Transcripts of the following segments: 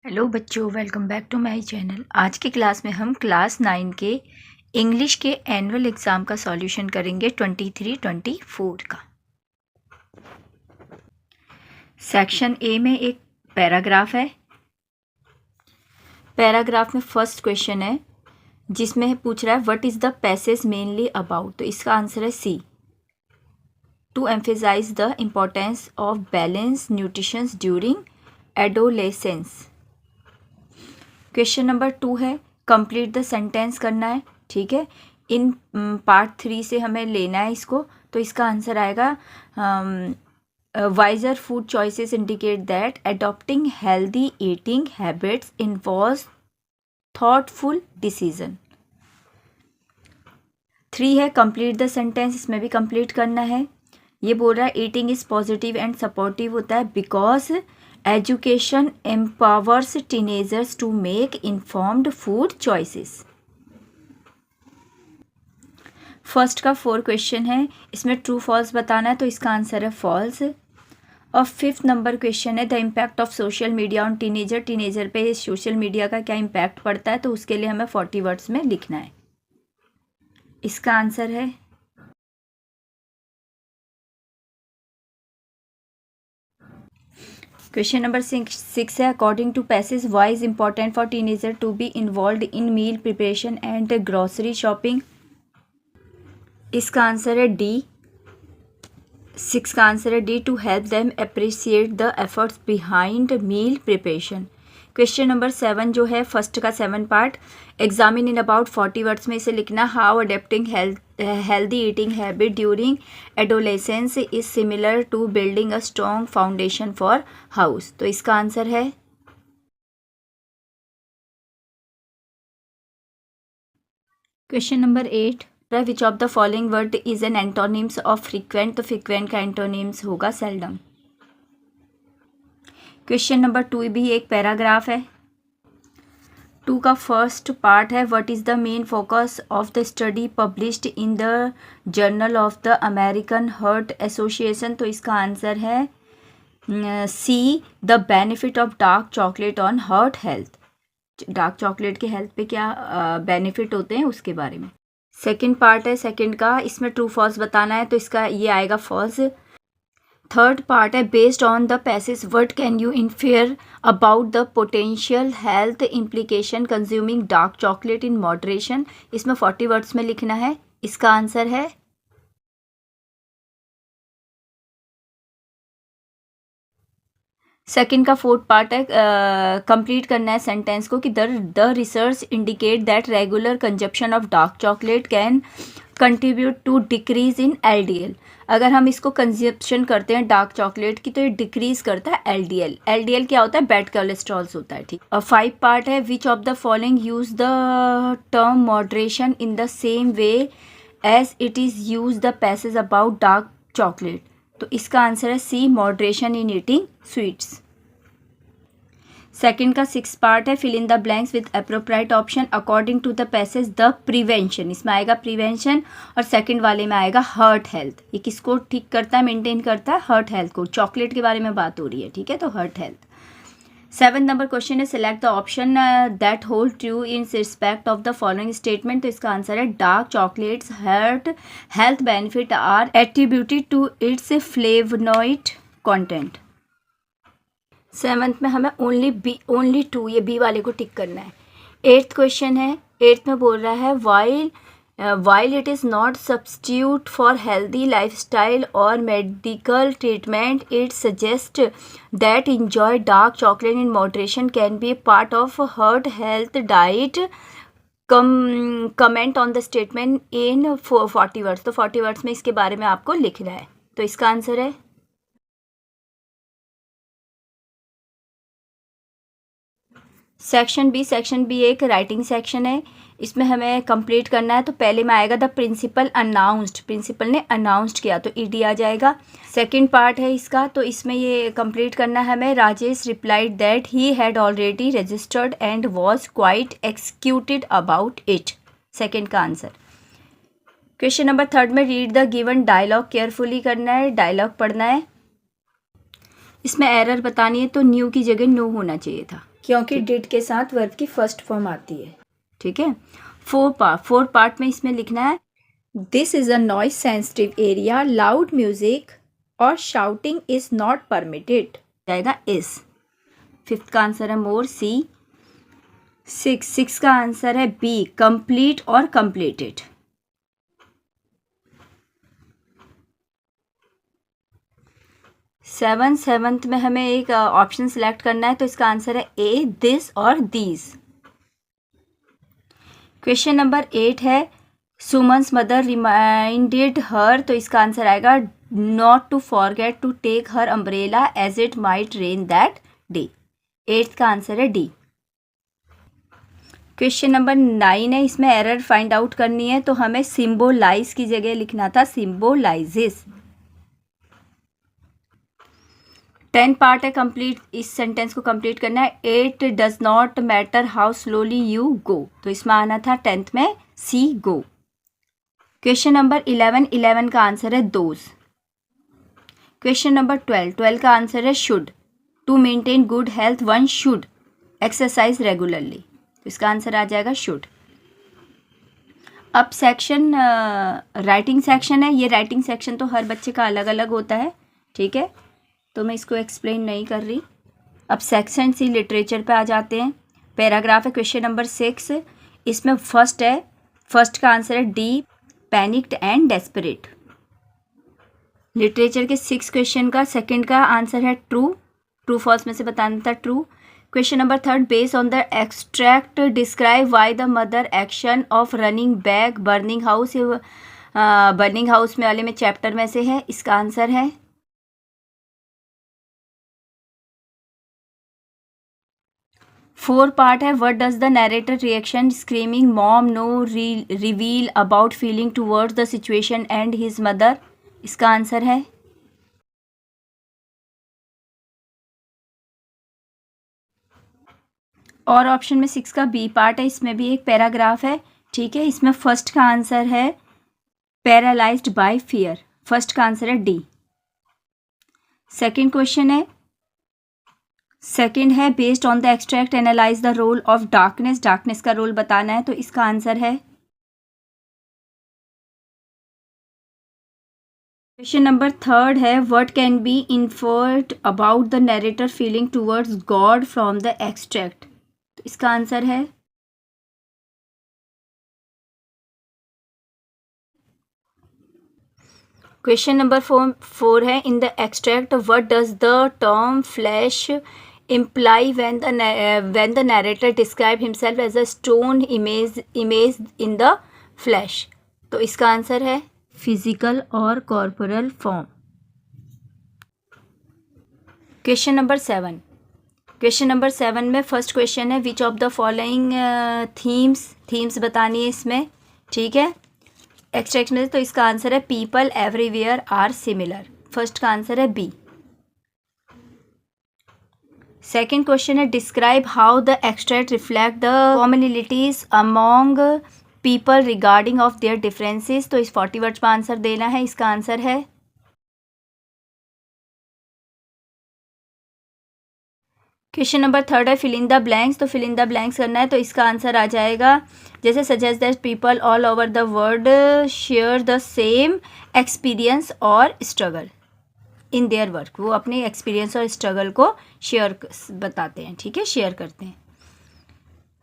Hello बच्चों, welcome back to my channel. आज की क्लास में हम क्लास 9 के इंग्लिश के एनुअल एग्ज़ाम का सॉल्यूशन करेंगे 23-24 का। सेक्शन ए में एक पैराग्राफ है। पैराग्राफ में फर्स्ट क्वेश्चन है जिसमें पूछ रहा है what is the passage mainly about. तो इसका आंसर है C, to emphasize the importance of balance nutrition during adolescence. Question number 2 है कंप्लीट द सेंटेंस करना है। ठीक है, इन पार्ट 3 से हमें लेना है इसको। तो इसका आंसर आएगा wiser food choices indicate that adopting healthy eating habits involves thoughtful decision. 3 है कंप्लीट द सेंटेंस, इसमें भी कंप्लीट करना है। ये बोल रहा है eating is positive and supportive होता है because education empowers teenagers to make informed food choices. First का 4 क्वेश्चन है, इसमें ट्रू फॉल्स बताना है। तो इसका आंसर है फॉल्स। और 5th नंबर क्वेश्चन है the impact of social media on teenager. Teenager पे सोशल मीडिया का क्या इम्पैक्ट पड़ता है, तो उसके लिए हमें 40 वर्ड्स में लिखना है। इसका आंसर है क्वेश्चन नंबर 6 है according to passage why is important for teenager to be involve in meal preparation and grocery shopping. इसका आंसर है डी। 6 का आंसर है D, to help them appreciate the efforts behind meal preparation. Question number 7 जो है first का 7 part, examine in about 40 words में इसे लिखना। How adapting healthy eating habit during adolescence is similar to building a strong foundation for house. तो इसका answer है question number 8, which of the following word is an antonyms of frequent. तो frequent का antonyms होगा seldom. Question number 2 भी एक paragraph है। 2 का फर्स्ट पार्ट है what is the main focus of the study published in the journal of the American heart association. तो इसका आंसर है C, the benefit of dark chocolate on heart health. Dark chocolate के health पे क्या benefit होते हैं उसके बारे में। सेकंड पार्ट है सेकंड का, इसमें ट्रू फॉल्स बताना है। तो इसका ये आएगा फॉल्स। थर्ड पार्ट है based on the passage what can you infer about the potential health implication consuming dark chocolate in moderation. इसमें 40 वर्ड्स में लिखना है। इसका आंसर है सेकंड का 4th पार्ट है कंप्लीट करना है सेंटेंस को कि the research indicate that regular consumption of dark chocolate can contribute to decrease in LDL. अगर हम इसको कंजप्शन करते हैं डार्क चॉकलेट की तो ये डिक्रीज करता है एलडीएल। एलडीएल क्या होता है, बैड कोलेस्ट्रॉल्स होता है। ठीक। और 5 पार्ट है which of the following use the term moderation in the same way as it is use the passage about dark chocolate. तो इसका आंसर है C, moderation in eating sweets. Second का 6 part है fill in the blanks with appropriate option according to the passage the prevention. इसमें आएगा prevention और second वाले में आएगा हार्ट हेल्थ। ये किसको ठीक करता है, मेंटेन करता है हार्ट हेल्थ को। चॉकलेट के बारे में बात हो रही है। ठीक है, तो हार्ट हेल्थ। 7 नंबर क्वेश्चन है select the option that hold true in respect of the following statement. तो इसका आंसर है dark chocolates heart health benefit are attributed to its flavonoid content. 7th में हमें ओनली 2 ये बी वाले को टिक करना है। 8th क्वेश्चन है, 8th में बोल रहा है while it is not substitute for healthy lifestyle or medical treatment, it suggests that enjoy dark chocolate in moderation can be part of heart health diet. Comment on the statement in 40 words। तो 40 words में इसके बारे में आपको लिखना है। तो इसका आंसर है सेक्शन बी एक राइटिंग सेक्शन है। इसमें हमें कंप्लीट करना है। तो पहले में आएगा द प्रिंसिपल अनाउंस्ड, प्रिंसिपल ने अनाउंस्ड किया तो ईडी आ जाएगा। सेकंड पार्ट है इसका, तो इसमें ये कंप्लीट करना है हमें। Rajesh replied that he had already registered and was quite excited about it. Second का आंसर। क्वेश्चन नंबर 3 में read the given dialogue carefully करना है, डायलॉग पढ़ना है। इसमें एरर बतानी है तो न्यू की जगह नो होना चाहिए था। क्योंकि डिड के साथ वर्ब की फर्स्ट फॉर्म आती है। ठीक है। फोर पार्ट में इसमें लिखना है this is a noise sensitive area, loud music और शाउटिंग इज नॉट परमिटेड, जाएगा इज। फिफ्थ का आंसर है मोर, सी। सिक्स का आंसर है बी, कंप्लीट और कंप्लीटेड। सेवंथ में हमें एक ऑप्शन सिलेक्ट करना है, तो इसका आंसर है ए, दिस और दीज। क्वेश्चन नंबर 8 है सुमन्स मदर रिमाइंडेड हर, तो इसका आंसर आएगा not to forget to take her umbrella as it might rain that day. 8th का आंसर है डी। क्वेश्चन नंबर 9 है, इसमें एरर फाइंड आउट करनी है, तो हमें सिम्बोलाइज की जगह लिखना था सिम्बोलाइजेस। 10 पार्ट है कंप्लीट, इस सेंटेंस को कंप्लीट करना है। It does not matter how slowly you go, तो इसमें आना था 10th में सी, गो। क्वेश्चन नंबर 11 का आंसर है दोज। क्वेश्चन नंबर 12 का आंसर है should. To maintain good health one should exercise regularly, तो इसका आंसर आ जाएगा शुड। अब सेक्शन राइटिंग सेक्शन है। ये राइटिंग सेक्शन तो हर बच्चे का अलग अलग होता है, ठीक है, तो मैं इसको एक्सप्लेन नहीं कर रही। अब सेक्शन सी लिटरेचर पे आ जाते हैं। पैराग्राफ है क्वेश्चन नंबर 6, इसमें फर्स्ट का आंसर है D, panicked and desperate. Literature के 6 क्वेश्चन का सेकंड का आंसर है ट्रू फॉल्स में से बताना था true. Question number 3, based on the extract describe why the mother action of running back burning house. Burning house में वाले में चैप्टर में से है, इसका आंसर है 4 पार्ट है। What does the narrator reaction screaming mom no reveal about feeling towards the situation and his mother, इसका आंसर है और ऑप्शन में 6 का बी पार्ट है। इसमें भी एक पैराग्राफ है, ठीक है। इसमें फर्स्ट का आंसर है पैरालाइज्ड बाय फियर, फर्स्ट का आंसर है डी। सेकंड क्वेश्चन है based on the extract analyse the role of darkness का रोल बताना है, तो इसका आंसर है क्वेश्चन नंबर 3 है what can be inferred about the narrator feeling towards God from the extract, तो इसका आंसर है क्वेश्चन नंबर 4 है इन the extract what does the term flash imply when the narrator describe himself as a stone image in the flesh, तो इसका answer है physical और corporal form. Question number 7 में first question है which of the following themes बतानी है इसमें, ठीक है, एक्सट्रैक्ट में, तो इसका आंसर है people everywhere are similar, first का आंसर है बी। सेकेंड क्वेश्चन है describe how the extract reflect the commonalities among people regarding of their differences, तो इस 40 वर्ड्स पर आंसर देना है, इसका आंसर है क्वेश्चन नंबर 3 है फिल इन द ब्लैंक्स, तो फिल इन द ब्लैंक्स करना है, तो इसका आंसर आ जाएगा जैसे suggest that people all over the world share the same experience और स्ट्रगल इन देयर वर्क, वो अपने एक्सपीरियंस और स्ट्रगल को शेयर बताते हैं, ठीक है, शेयर करते हैं।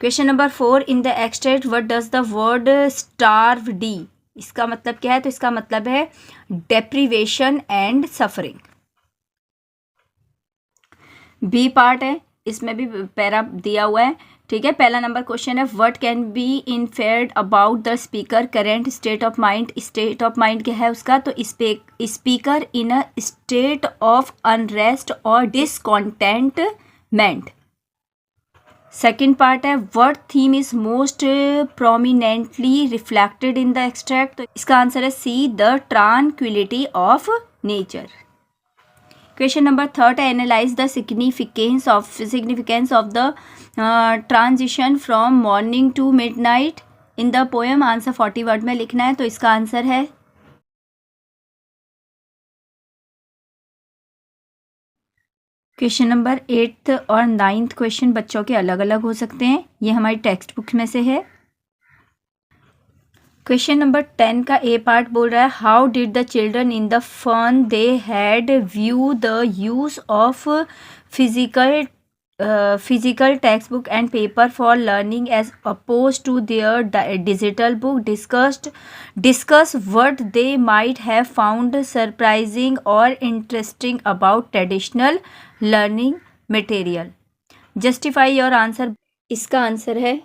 Question number 4 in the extract what does the word starved, इसका मतलब क्या है, तो इसका मतलब है deprivation and suffering. B part है, इसमें भी पैरा दिया हुआ है, ठीक है। पहला नंबर क्वेश्चन है what can be inferred about the speaker current state of mind क्या है उसका, तो speaker in a state of unrest और डिसकॉन्टेंटमेंट। सेकेंड पार्ट है what theme is most prominently reflected in the extract, तो इसका answer है C the tranquility of nature. Question number 3 है analyze the significance of the transition from morning to midnight in the poem, answer 40 word में लिखना है, तो इसका answer है क्वेश्चन नंबर 8 और 9 क्वेश्चन बच्चों के अलग अलग हो सकते हैं, ये हमारी टेक्स्ट बुक में से है। क्वेश्चन नंबर 10 का ए पार्ट बोल रहा है how did the children in the fun they had view the use of physical textbook and paper for learning as opposed to their digital book. Discuss what they might have found surprising or interesting about traditional learning material. Justify your answer. इसका answer है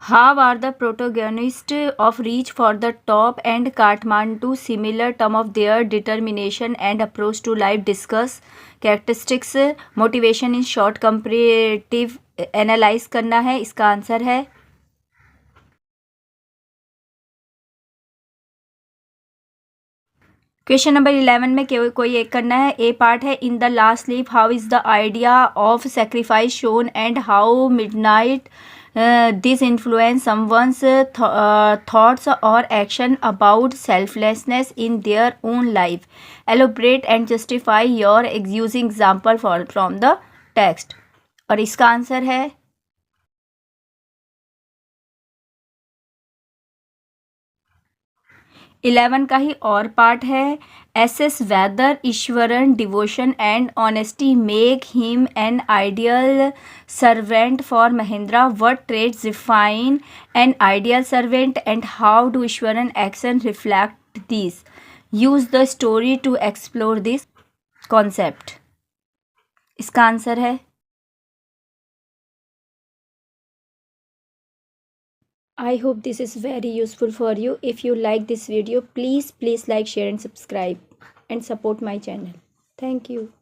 How are the protagonists of Reach for the Top and Kathmandu similar term of their determination and approach to life? Discuss characteristics, motivation in short, comparative analyze करना है, इसका answer है question number 11 में कोई एक करना है। ए पार्ट है in the last sleep how is the idea of sacrifice shown and how midnight this influence someone's thoughts or action about selflessness in their own life. Elaborate and justify your using example from the text. और इसका answer है eleven का ही और part है assess whether Iswaran devotion and honesty make him an ideal servant for Mahendra what traits define an ideal servant and how do Iswaran action reflect this use the story to explore this concept इसका answer है I hope this is very useful for you. If you like this video, please like, share and subscribe and support my channel. Thank you.